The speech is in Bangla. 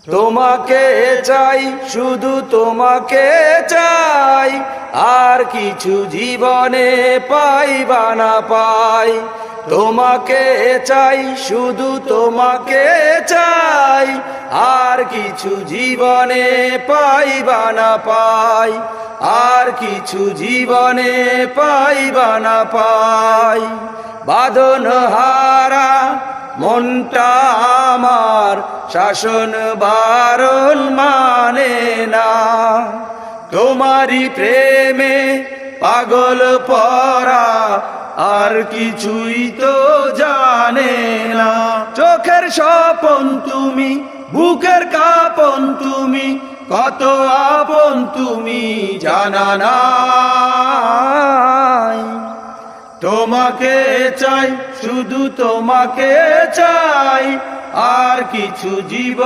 তোমাকে চাই, শুধু তোমাকে চাই, আর কিছু জীবনে পাই বা না পাই। তোমাকে চাই, শুধু তোমাকে চাই, আর কিছু জীবনে পাই বা না পাই, আর কিছু জীবনে পাই বা না পাই। বাঁধন হারা মনটা আমার শাসন বারণ মানে না, তোমারই প্রেমে পাগল পরা আর কিছুই তো জানে না। চোখের স্বপন তুমি, বুকের কাঁপন তুমি, কত আপন তুমি জানা নাই। তোমাকে চাই, শুধু তোমাকে চাই, আর কিছু জীবন